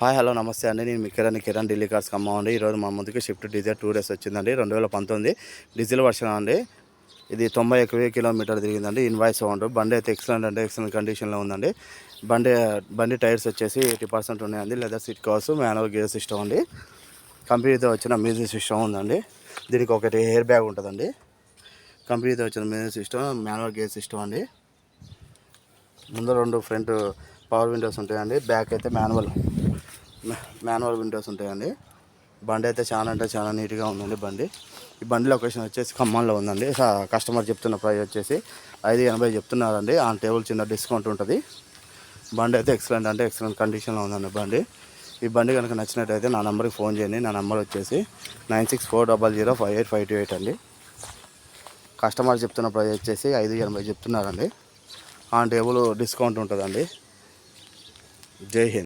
Hi hello నమస్తే అండి. నేను మీ కిరణ్ ఢిల్లీ కార్స్ ఖమ్మం అండి. ఈరోజు మా ముందుకి షిఫ్ట్ డిజైర్ 2 డేస్ వచ్చిందండి. 2019 డీజిల్ వర్షన్ అండి. ఇది 91 కిలోమీటర్ తిరిగిందండి. Invoice amount. బండి అయితే ఎక్సలెంట్ కండిషన్లో ఉందండి. బండి టైర్స్ వచ్చేసి 80% ఉన్నాయండి. Leather seat covers, manual gear system అండి. కంపెనీతో వచ్చిన మ్యూజిక్ సిస్టమ్ ఉందండి. దీనికి ఒకటి ఎయిర్ బ్యాగ్ ఉంటుందండి. కంపెనీతో వచ్చిన music system, manual gear system అండి. ముందు 2 ఫ్రంట్ పవర్ విండోస్ ఉంటాయండి. బ్యాక్ అయితే మాన్యువల్ విండోస్ ఉంటాయండి. బండి అయితే చాలా నీట్గా ఉందండి. ఈ బండి లొకేషన్ వచ్చేసి ఖమ్మంలో ఉందండి. కస్టమర్ చెప్తున్న ప్రైస్ వచ్చేసి 580 చెప్తున్నారండి. ఆన్ టేబుల్ చిన్న డిస్కౌంట్ ఉంటుంది. బండి అయితే ఎక్సలెంట్ కండిషన్లో ఉందండి బండి. ఈ బండి కనుక నచ్చినట్టయితే నా నెంబర్కి ఫోన్ చేయండి. నా నెంబర్ వచ్చేసి 9640058528 అండి. కస్టమర్ చెప్తున్న ప్రైస్ వచ్చేసి 580 చెప్తున్నారండి. ఆన్ టేబుల్ డిస్కౌంట్ ఉంటుందండి. జై హింద్.